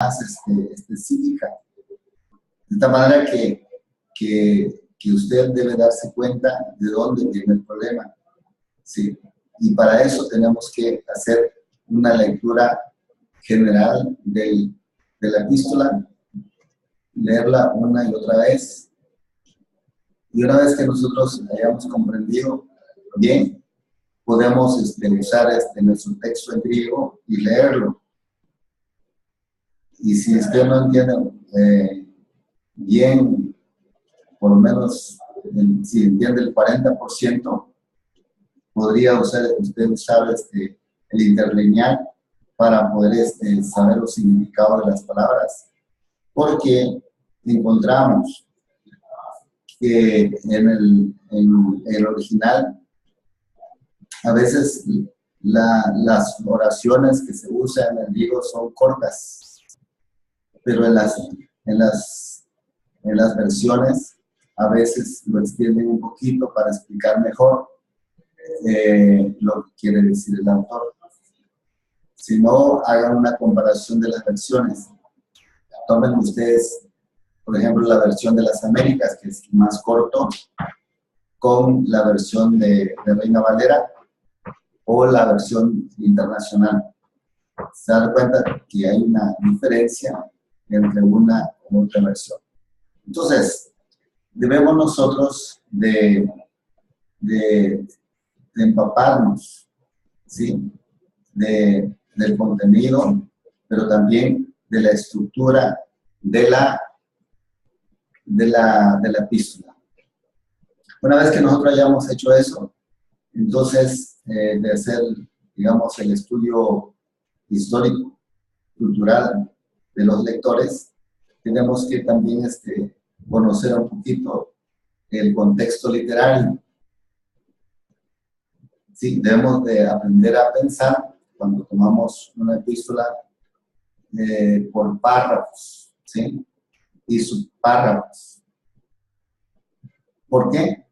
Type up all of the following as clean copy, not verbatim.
más específica. De tal manera que usted debe darse cuenta de dónde viene el problema, ¿sí? Y para eso tenemos que hacer una lectura general de la epístola, leerla una y otra vez. Y una vez que nosotros hayamos comprendido bien, podemos usar nuestro texto en griego y leerlo. Y si usted no entiende bien, por lo menos si entiende el 40%, podría usted usar el interlineal para poder saber los significados de las palabras. Porque encontramos que en el original, a veces las oraciones que se usan en el griego son cortas, pero en las versiones a veces lo extienden un poquito para explicar mejor lo que quiere decir el autor. Si no, hagan una comparación de las versiones. Tomen ustedes, por ejemplo, la versión de las Américas, que es más corto, con la versión de Reina Valera o la versión internacional. Se dan cuenta que hay una diferencia entre una u otra versión. Entonces, debemos nosotros de empaparnos, ¿sí? Del contenido, pero también de la estructura de la epístola. Una vez que nosotros hayamos hecho eso, entonces de hacer, digamos, el estudio histórico, cultural de los lectores, tenemos que también conocer un poquito el contexto literario. Sí, debemos de aprender a pensar cuando tomamos una epístola por párrafos, ¿sí? Y subpárrafos. ¿Por qué?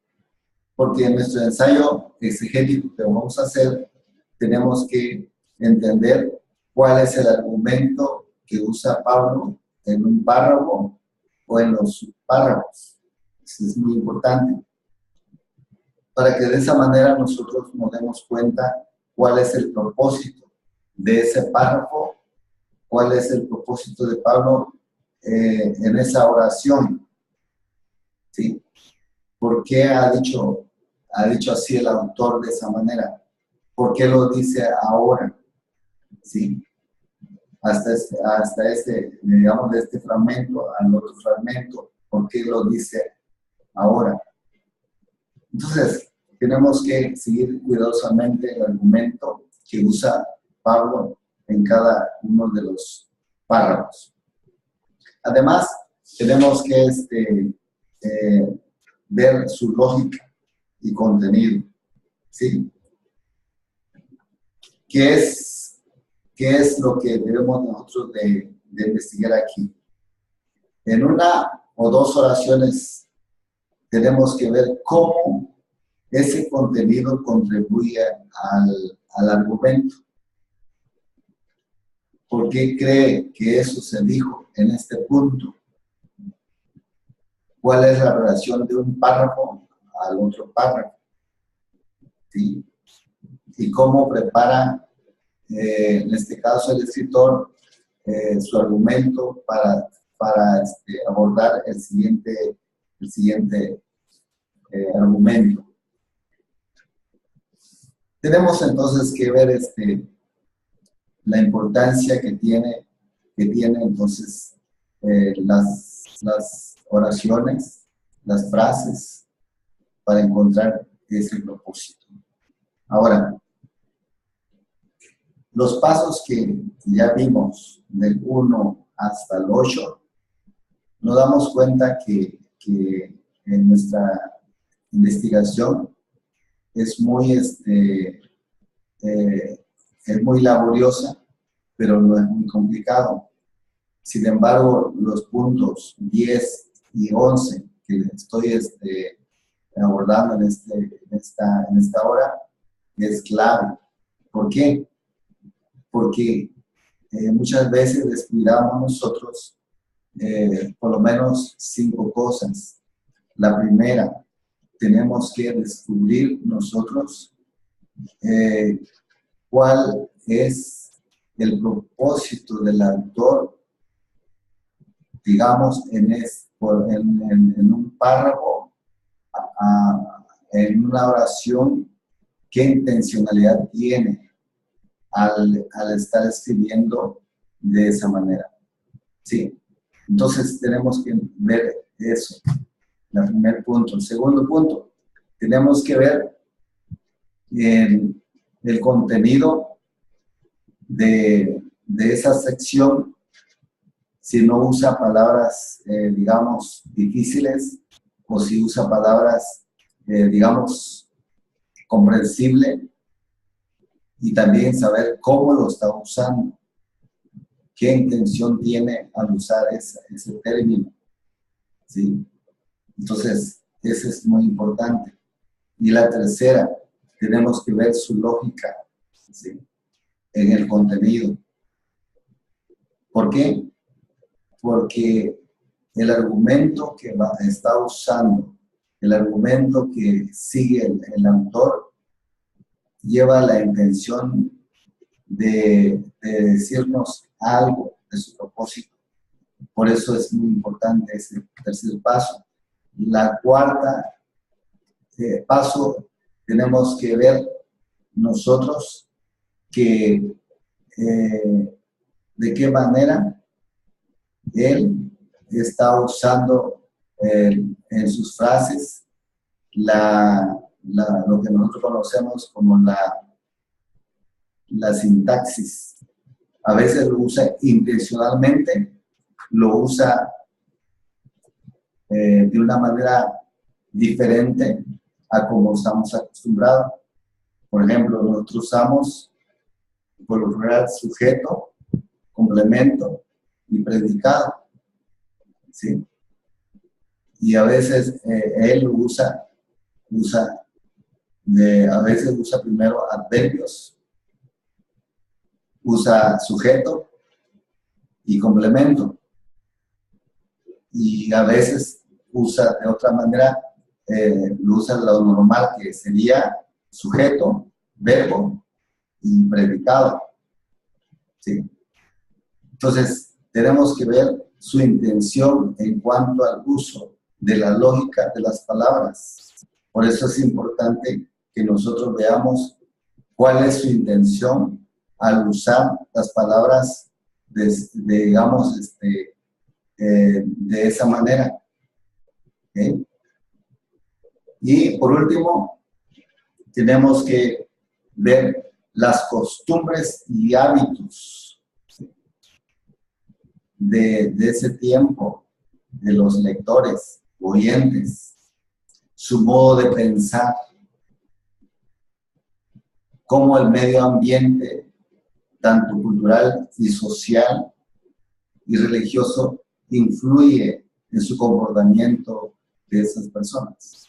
Porque en nuestro ensayo exegético que vamos a hacer, tenemos que entender cuál es el argumento que usa Pablo en un párrafo o en los subpárrafos. Eso es muy importante. Para que de esa manera nosotros nos demos cuenta cuál es el propósito de ese párrafo, cuál es el propósito de Pablo en esa oración, ¿sí? ¿Por qué ha dicho así el autor de esa manera? ¿Por qué lo dice ahora? ¿Sí? Hasta digamos, de este fragmento al otro fragmento, ¿por qué lo dice ahora? Entonces, tenemos que seguir cuidadosamente el argumento que usa Pablo en cada uno de los párrafos. Además, tenemos que ver su lógica y contenido, ¿sí? ¿Qué es lo que debemos nosotros de investigar aquí? En una o dos oraciones tenemos que ver cómo ese contenido contribuye al argumento. ¿Por qué cree que eso se dijo en este punto? ¿Cuál es la relación de un párrafo al otro párrafo? ¿Sí? Y cómo prepara, en este caso, el escritor su argumento para abordar el siguiente argumento. Tenemos entonces que ver la importancia que tiene entonces las oraciones, las frases, para encontrar ese propósito. Ahora, los pasos que ya vimos del 1 hasta el 8, nos damos cuenta que en nuestra investigación es muy laboriosa, pero no es muy complicado. Sin embargo, los puntos 10 y 11 que estoy abordando en esta hora es clave. ¿Por qué? Porque muchas veces descuidamos nosotros por lo menos 5 cosas. La primera, tenemos que descubrir nosotros cuál es el propósito del autor, digamos, en un párrafo, en una oración, qué intencionalidad tiene al estar escribiendo de esa manera. Sí, entonces tenemos que ver eso, el primer punto. El segundo punto, tenemos que ver el contenido de esa sección, si no usa palabras, digamos, difíciles, o si usa palabras, digamos, comprensible, y también saber cómo lo está usando, qué intención tiene al usar ese término, ¿sí? Entonces, eso es muy importante. Y la tercera, tenemos que ver su lógica, ¿sí?, en el contenido. ¿Por qué? Porque el argumento que está usando, el argumento que sigue el autor, lleva la intención de decirnos algo de su propósito. Por eso es muy importante ese tercer paso. La cuarta paso, tenemos que ver nosotros que de qué manera él está usando en sus frases lo que nosotros conocemos como la sintaxis. A veces lo usa intencionalmente, lo usa de una manera diferente a como estamos acostumbrados. Por ejemplo, nosotros usamos por lo general sujeto, complemento y predicado, ¿sí? Y a veces él lo a veces usa primero adverbios, usa sujeto y complemento, y a veces usa de otra manera, lo usa lo normal, que sería sujeto, verbo y predicado, ¿sí? Entonces, tenemos que ver su intención en cuanto al uso de la lógica de las palabras. Por eso es importante que nosotros veamos cuál es su intención al usar las palabras digamos, de esa manera. ¿Okay? Y por último, tenemos que ver las costumbres y hábitos de ese tiempo, de los lectores, oyentes, su modo de pensar, cómo el medio ambiente, tanto cultural y social y religioso, influye en su comportamiento de esas personas.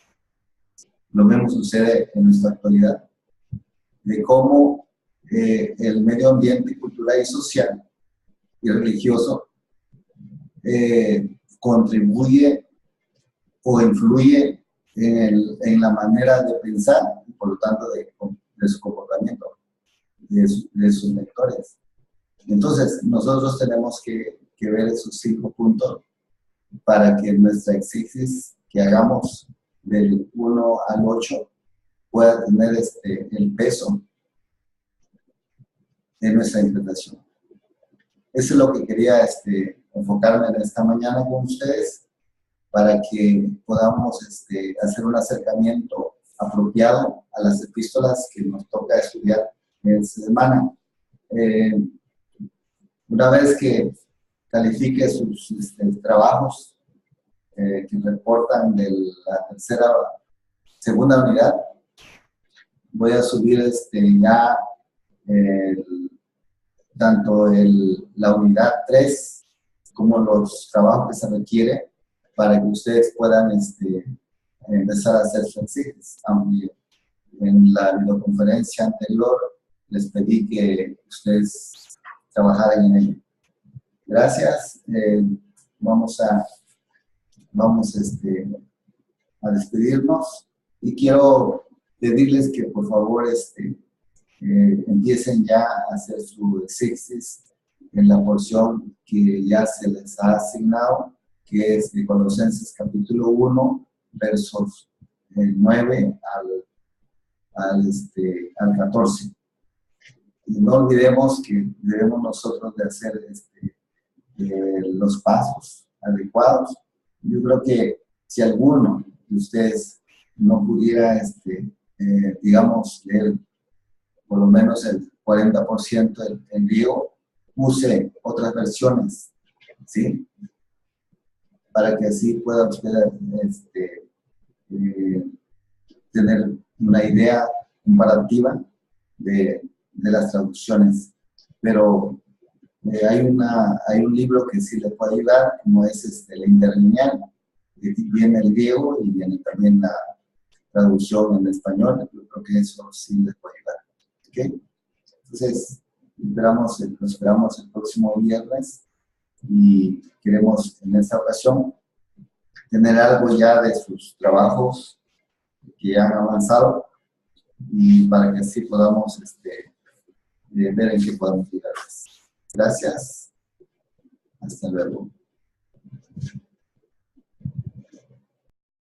Lo mismo sucede en nuestra actualidad, de cómo el medio ambiente cultural y social y religioso contribuye o influye en la manera de pensar y por lo tanto de su comportamiento de sus lectores. Entonces, nosotros tenemos que ver esos 5 puntos para que nuestra exégesis que hagamos del 1 al 8 pueda tener el peso en nuestra interpretación. Eso es lo que quería enfocarme en esta mañana con ustedes, para que podamos hacer un acercamiento apropiado a las epístolas que nos toca estudiar en esta semana. Una vez que califique sus trabajos que reportan de la segunda unidad, voy a subir ya tanto la unidad 3 como los trabajos que se requieren para que ustedes puedan empezar a hacer su exégesis. Aunque en la videoconferencia anterior les pedí que ustedes trabajar en ello. Gracias. Vamos a despedirnos y quiero pedirles que por favor empiecen ya a hacer su exégesis en la porción que ya se les ha asignado, que es de Colosenses capítulo 1, versos 9 al 14. Y no olvidemos que debemos nosotros de hacer los pasos adecuados. Yo creo que si alguno de ustedes no pudiera, digamos, leer por lo menos el 40% del griego, use otras versiones, ¿sí? Para que así pueda usted tener una idea comparativa de las traducciones. Pero hay un libro que sí le puede ayudar, como es la interlineal, que viene el griego y viene también la traducción en español. Yo creo que eso sí les puede ayudar. ¿Okay? Entonces, lo esperamos el próximo viernes y queremos en esta ocasión tener algo ya de sus trabajos que han avanzado y para que así podamos ver en qué podemos llegar. Gracias. Hasta luego.